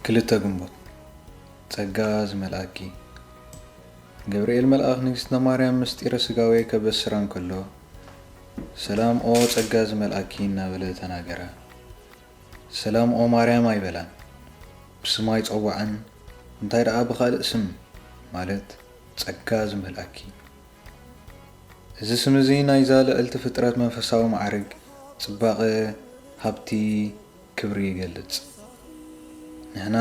ክልተ ግንቦት ጸጋ ዝመልአኪ ገብርኤል መልአክ ንግሥተ ማርያም ምስጢረ ስጋዌ ከበስራ እንከሎ ሰላም ኦ ጸጋ ዝመልአኪ እናበለ ተናገረ። ሰላም ኦ ማርያም አይበላን ብስማ ይጸዋዕን እንታይ ደኣ ብኻልእ ስም ማለት ጸጋ ዝመልአኪ። እዚ ስም እዚ ናይዛ ልዕልቲ ፍጥረት መንፈሳዊ ማዕርግ ጽባቐ ሃብቲ ክብሪ ይገልጽ። ንሕና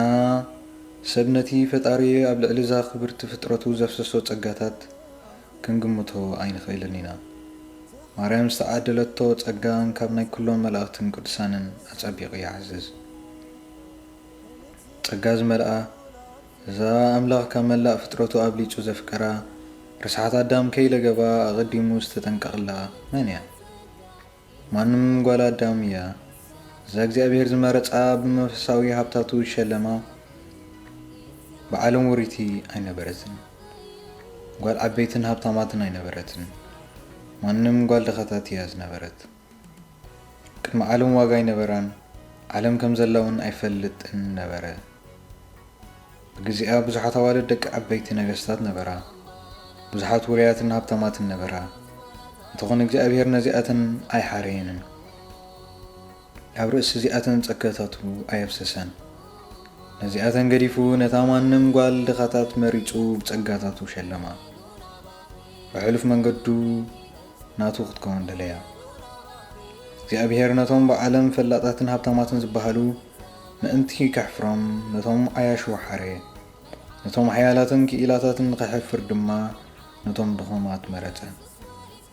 ሰብ ነቲ ፈጣሪ ኣብ ልዕሊ ዛ ክብርቲ ፍጥረቱ ዘፍሰሶ ጸጋታት ክንግምቶ ኣይንኽእልን ኢና። ማርያም ዝተዓደለቶ ጸጋን ካብ ናይ ኩሎም መላእኽትን ቅዱሳንን ኣጸቢቑ ይዓዝዝ። ጸጋ ዝመልአ እዛ ኣምላኽ ካብ መላእ ፍጥረቱ ኣብሊጹ ዘፍቀራ ርስሓት ኣዳም ከይለገባ ኣቐዲሙ ዝተጠንቀቕላ መን እያ? ማንም ጓል ኣዳም እያ። እዛ እግዚኣብሔር ዝመረጻ ብመንፈሳዊ ሃብታቱ ይሸለማ ብዓለም ወሪቲ ኣይነበረትን። ጓል ዓበይትን ሃብታማትን ኣይነበረትን። ማንም ጓል ደኸታት እያ ዝነበረት። ቅድሚ ዓለም ዋጋ ኣይነበራን። ዓለም ከም ዘላውን ኣይፈልጥን ነበረ። ብግዚኣ ብዙሓት ኣዋልድ ደቂ ዓበይቲ ነገስታት ነበራ። ብዙሓት ውርያትን ሃብታማትን ነበራ። እንተኾነ እግዚኣብሔር ነዚኣትን ኣይሓረየንን። ኣብ ርእሲ እዚኣተን ጸጋታቱ ኣየብሰሰን። ነዚኣተን ገዲፉ ነታ ማንም ጓል ድኻታት መሪጹ ብጸጋታቱ ሸለማ። ብሕሉፍ መንገዱ ናቱ ክትከውን ደለያ። እግዚኣብሔር ነቶም ብዓለም ፈላጣትን ሃብታማትን ዝበሃሉ ምእንቲ ከሕፍሮም ነቶም ዓያሹ ሓረየ። ነቶም ሓያላትን ክኢላታትን ንኸሕፍር ድማ ነቶም ድኹማት መረጸ።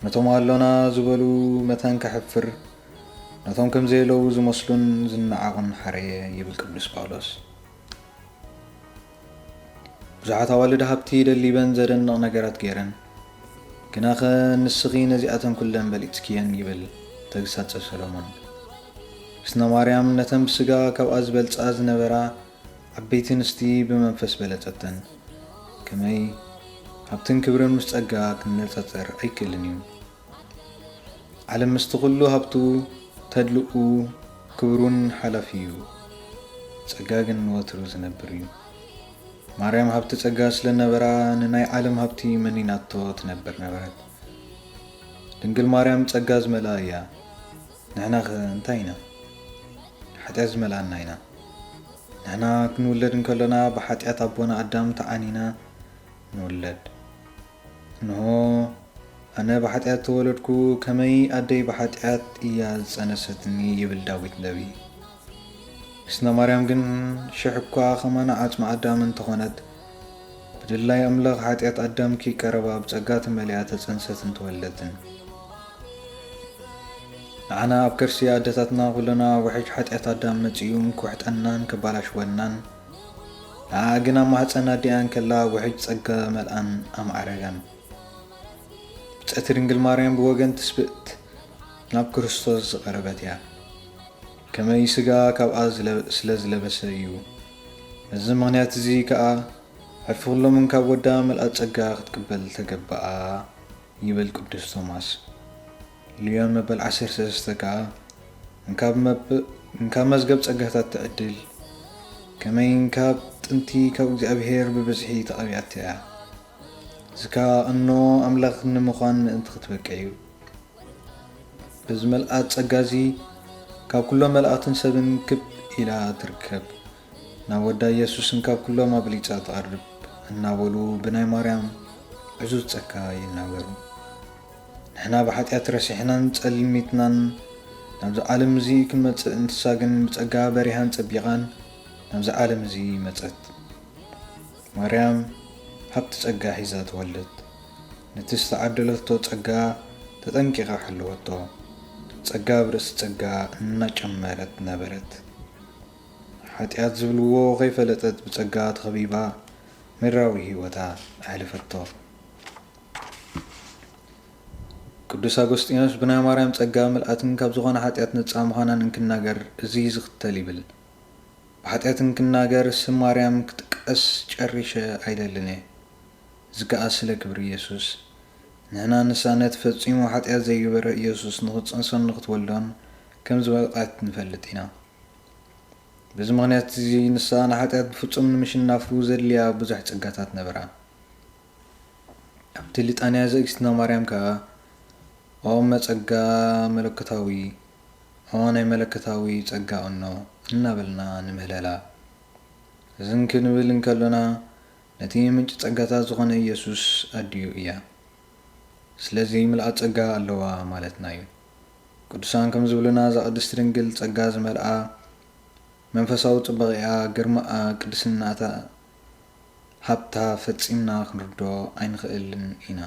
ነቶም ኣሎና ዝበሉ መተን ከሕፍር ነቶም ከም ዘየለዉ ዝመስሉን ዝነዓቑን ሓረየ ይብል ቅዱስ ጳውሎስ። ብዙሓት ኣዋልድ ሃብቲ ደሊበን ዘደንቕ ነገራት ገይረን ግናኸ ንስኺ ነዚኣተን ኩለን በሊጽክየን ይብል ተግሳጸ ሰሎሞን። ንግሥተ ማርያም ነተን ብስጋ ካብኣ ዝበልጻ ዝነበራ ዓበይቲ ንስቲ ብመንፈስ በለጸተን። ከመይ ሃብትን ክብርን ምስ ጸጋ ክንነጻጸር ኣይክእልን እዩ። ዓለም ምስቲ ኩሉ ሃብቱ ተድልኡ ክብሩን ሓላፊ እዩ። ጸጋ ግን ወትሩ ዝነብር እዩ። ማርያም ሃብቲ ጸጋ ስለ ነበራ ንናይ ዓለም ሃብቲ መኒናቶ ትነብር ነበረት። ድንግል ማርያም ጸጋ ዝመልአ እያ። ንሕና ኸ እንታይ ኢና? ሓጢኣት ዝመልአና ኢና። ንሕና ክንውለድ እንከለና ብሓጢኣት ኣቦና ኣዳም ተዓኒና ንውለድ። እንሆ ኣነ ብሓጢኣት ተወለድኩ ከመይ ኣደይ ብሓጢኣት እያ ዝጸነሰትኒ ይብል ዳዊት ነቢይ። ንግሥተ ማርያም ግን ሽሕ እኳ ኸማና ዓጽሚ ኣዳም እንተኾነት ብድላይ ኣምላኽ ሓጢኣት ኣዳም ከይቀረባ ብጸጋ ተመሊኣ ተጸንሰትን ተወለድን። ንዓና ኣብ ከርሲ ኣደታትና ኩለና ውሕጅ ሓጢኣት ኣዳም መጺኡ ክውሕጠናን ከባላሽወናን ንዓ ግን ኣብ ማሕፀን ኣዲኣን ከላ ውሕጅ ጸጋ መልኣን ኣማዕረጋን። ብፅእቲ ድንግል ማርያም ብወገን ትስብእት ናብ ክርስቶስ ዝቐረበት እያ። ከመይ ስጋ ካብኣ ስለ ዝለበሰ እዩ። እዚ ምኽንያት እዚ ከዓ ሕልፊ ኩሎምን ካብ ወዳ መልኣት ጸጋ ክትቅበል ተገባኣ ይብል ቅዱስ ቶማስ። ልዮን መበል 13 ከዓ እንካብ መዝገብ ጸጋታት ትዕድል ከመይ እንካብ ጥንቲ ካብ እግዚኣብሔር ብብዝሒ ተቐቢኣት እያ። እዚ ከዓ እኖ ኣምላኽ ንምዃን ምእንቲ ክትበቀ እዩ። በዚ መልኣት ጸጋ እዚ ካብ ኩሎም መላእኽትን ሰብን ክብ ኢላ ትርከብ። ናብ ወዳ ኢየሱስን ካብ ኩሎም ኣብሊጻ ትቐርብ እናበሉ ብናይ ማርያም ዕዙዝ ጸጋ ይናገሩ። ንሕና ብሓጢኣት ረሲሕናን ጸልሚትናን ናብዚ ዓለም እዚ ክንመጽእ እንስሳ ግን ብጸጋ በሪሃን ጸቢቓን ናብዚ ዓለም እዚ መጸት። ማርያም ሃብቲ ጸጋ ሒዛ ትወልድ። ነቲ ዝተዓደለቶ ጸጋ ተጠንቂቓ ሓለወቶ። ጸጋ ብርእሲ ጸጋ እናጨመረት ነበረት። ሓጢኣት ዝብልዎ ከይፈለጠት ብጸጋ ተኸቢባ ምድራዊ ህይወታ ኣሕልፈቶ። ቅዱስ ኣጎስጢኖስ ብናይ ማርያም ጸጋ መልኣትን ካብ ዝኾነ ሓጢኣት ነጻ ምዃናን እንክናገር እዚ ዝኽተል ይብል። ብሓጢኣት እንክናገር ስም ማርያም ክጥቀስ ጨሪሸ ኣይደልን እየ። እዚ ከዓ ስለ ክብሪ ኢየሱስ ንሕና ንሳነት ፈጺሙ ሓጢኣት ዘይገበረ ኢየሱስ ንኽጽንሶን ንኽትወልዶን ከም ዝበልቃት ንፈልጥ ኢና። بزمانات زي نسان حتى بفصم مشناف زليا بزح ጸጋታት ነበራ ኣብትልጥ ኣንያ ዘእግዝእትና ማርያም ከዓ መጸጋ መለኮታዊ ናይ መለኮታዊ ጸጋ ኦኖ እናበልና ንምህለላ እዝን ክንብል እንከለና ነቲ ምንጭ ጸጋታት ዝኾነ ኢየሱስ ኣድዩ እያ ስለዚ ምልኣት ጸጋ ኣለዋ ማለትና እዩ ቅዱሳን ከም ዝብሉና ዛ ቅድስት ድንግል ጸጋ ዝመልኣ መንፈሳዊ ጽባቐኣ ግርማኣ ቅድስናታ ሃብታ ፈጺምና ክንርዶ ኣይንኽእልን ኢና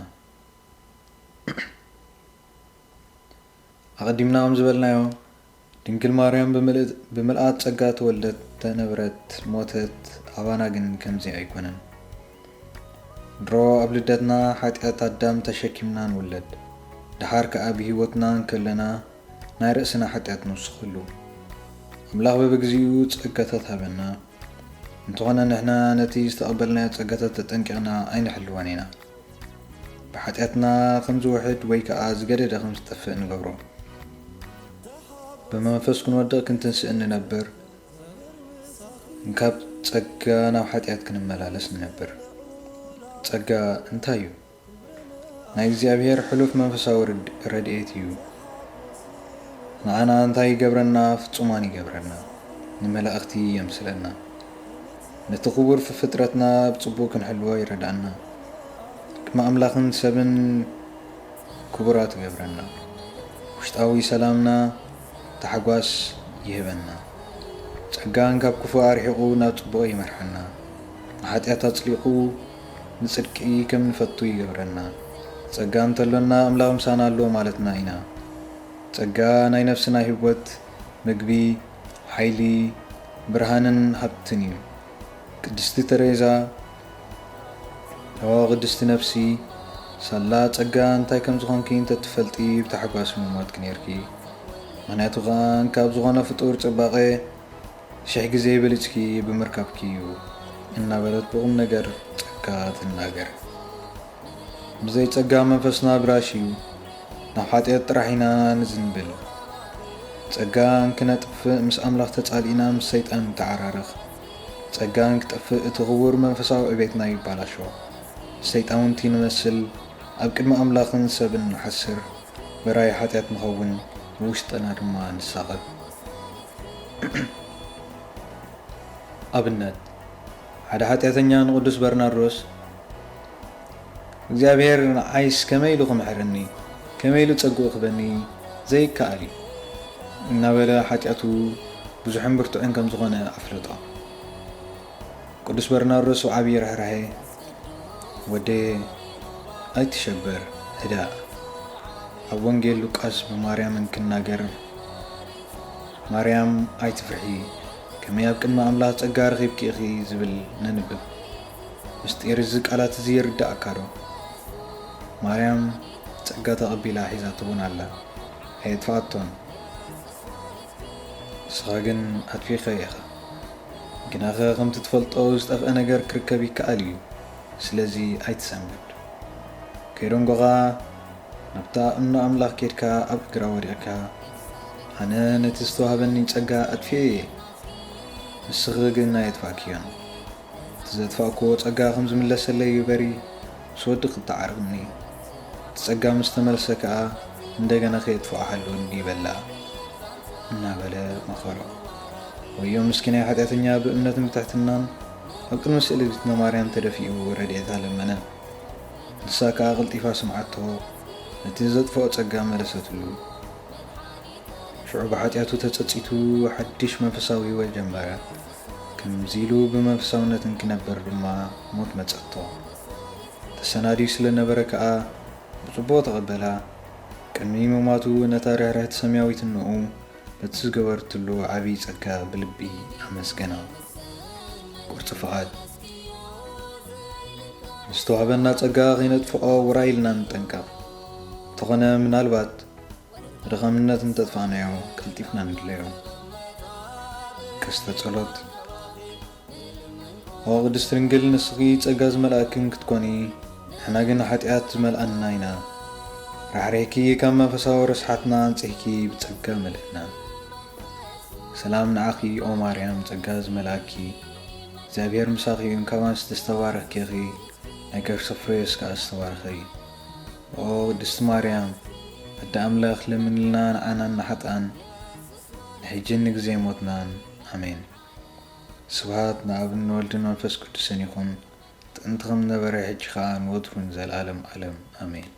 ኣቐዲምና ዝብልናዮ ድንግል ማርያም ብምልኣት ጸጋ ተወልደት ተነበረት ሞተት ኣባና ግን ከምዚ ኣይኮነን ድሮ ኣብ ልደትና ሓጢኣት ኣዳም ተሸኪምና ንውለድ ድሓር ከዓ ብሂወትና ከለና ናይ ርእስና ሓጢኣት ንውስኸሉ ኣምላኽ በብግዚኡ ጸጋታት ሃበና እንተኾነ ንሕና ነቲ ዝተቐበልናዮ ጸጋታት ተጠንቂቕና ኣይንሕልወን ኢና ብሓጢኣትና ከም ዝውሕድ ወይ ከዓ ዝገደደ ከም ዝጠፍእ ንገብሮ በመንፈስ ክንወድቕ ክንትንስእ ንነብር ካብ ጸጋ ናብ ሓጢኣት ክንመላለስ ንነብር ጸጋ እንታይ እዩ ናይ እግዚአብሔር ሕሉፍ መንፈሳዊ ረድኤት እዩ ንዓና እንታይ ይገብረና ፍጹማን ይገብረና ንመላእኽቲ የምስለና ነቲ ክቡር ፍጥረትና ብጽቡቕ ክንሕልዎ ይረዳእና ቅድሚ ኣምላኽን ሰብን ክቡራት ይገብረና ውሽጣዊ ሰላምና ተሓጓስ ይህበና ጸጋን ካብ ክፉ ኣርሒቑ ናብ ጽቡቕ ይመርሐና ንሓጢኣት ኣጽሊቑ ንጽድቂ ከም ንፈቱ ይገብረና ጸጋ እንተሎና ኣምላኽ ምሳና ኣሎ ማለትና ኢና ጸጋ ናይ ነፍስና ህይወት ምግቢ ሓይሊ ብርሃንን ሃብትን እዩ ቅድስቲ ተሬዛ ቅድስቲ ነፍሲ ሳላ ጸጋ እንታይ ከም ዝኾንኪ እንተትፈልጢ ብታሕጓስ ምሞት ክነርኪ ምክንያቱ ከዓ ካብ ዝኾነ ፍጡር ጽባቐ 1000 ግዜ በልጽኪ ብምርካብኪ እዩ እናበለት ብቁም ነገር ጸጋ ትናገር ብዘይ ጸጋ መንፈስና ብራሽ እዩ ናብ ሓጢአት ጥራሕ ኢና ንዝንብል ጸጋን ክነጥፍእ ምስ ኣምላኽ ተጻሊእና ምስ ሰይጣን ተዓራርኽ ጸጋን ክጠፍእ እቲ ክቡር መንፈሳዊ ዕቤትና ይባላሾ ሰይጣውንቲ ንመስል ኣብ ቅድሚ ኣምላኽን ሰብን ንሓስር በራይ ሓጢአት ንኸውን ውሽጥና ድማ ንሳቐብ ኣብነት ሓደ ሓጢአተኛ ንቅዱስ በርናርዶስ እግዚአብሔር ንዓይስ ከመይ ኢሉ ክምሕረኒ ከመይ ኢሉ ጸጉእ ክበኒ ዘይከኣል እዩ እናበለ ሓጢአቱ ብዙሕን ብርቱዕን ከም ዝኾነ ኣፍለጦ ቅዱስ በርናርዶስ ዓብዪ ርህራሄ ወደ ኣይትሸበር ህዳእ ኣብ ወንጌል ሉቃስ ብማርያም እንክናገር ማርያም ኣይትፍርሒ ከመይ ኣብ ቅድሚ ኣምላኽ ጸጋ ረኺብኪ ኢኺ ዝብል ነንብብ ምስጢር እዚ ቃላት እዚ ይርዳእካ ዶ ማርያም ጸጋ ተቐቢላ ሒዛቶ እውን ኣላ ኣይትፍኣቶን ንስኻ ግን ኣጥፊኻ ኢኻ ግናኸ ከምቲ ትፈልጦ ዝጠፍአ ነገር ክርከብ ይከኣል እዩ ስለዚ ኣይትሰንብድ ከይደንጎኻ ናብታ እምነ ኣምላኽ ኬድካ ኣብ እግራ ወዲቕካ ኣነ ነቲ ዝተዋሃበኒ ጸጋ ኣጥፊየ እየ ንስኺ ግን ኣይትፋእክዮን እቲ ዘጥፋእክዎ ጸጋ ከም ዝምለሰለይ በሪ ምስ ወዲ ክትዓርቕኒ እቲ ጸጋ ምስ ተመለሰ ከዓ እንደገና ከየጥፍኣሃሉ ይበላ እናበለ መኸሮ ወዮ ምስኪናይ ሓጢአተኛ ብእምነትን ብትሕትናን ኣብ ቅድሚ ስእሊ እግዝእትና ማርያም ተደፊኡ ረድኤታ ለመነ ንሳ ከዓ ቕልጢፋ ስምዓቶ ነቲ ዘጥፍኦ ጸጋ መለሰትሉ ሽዑ ብሓጢአቱ ተጸጺቱ ሓድሽ መንፈሳዊ ህይወት ጀመረ ከምዚ ኢሉ ብመንፈሳውነት እንክነበር ድማ ሞት መጸቶ ተሰናዲዩ ስለነበረ ከዓ ብጽቡቕ ተቐበላ ቅድሚ ምማቱ ነታ ርህርህቲ ሰማያዊት እንኡ በቲ ዝገበርትሉ ዓብዪ ጸጋ ብልቢ ኣመስገና ቁርጽ ፍቓድ ዝተዋህበና ጸጋ ከይነጥፍኦ ውራይ ኢልና ንጠንቀቕ እንተኾነ ምናልባት ብድኻምነት እንተጥፋእናዮ ቀልጢፍና ንድለዮ ክስተ ጸሎት ቅድስት ድንግል ንስኺ ጸጋ ዝመልአክን ክትኮኒ ንሕና ግን ሓጢአት ዝመልአና ኢና ራሕርሕኪ ካብ መንፈሳዊ ርስሓትና አንጽሕኪ ብጸጋ መልእና ሰላም ንዓኺ ኦ ማርያም ጸጋዝ መላኪ እግዚአብሔር ምሳኺ እንከባን ዝተባረኽኪ ናይ ከርሰ ፍሬ እስከ ዝተባረኸ ኦ ቅድስት ማርያም ኣደ ኣምላኽ ለምንልና ንዓናን ንሓጣን ንሕጂን ግዜ ሞትናን ኣሜን። ስብሃት ንኣብን ወልድን መንፈስ ቅዱስን ይኹን ጥንቲ ከም ነበረ ሕጂ ከዓ ንወትሩን ዘለዓለም ዓለም ኣሜን።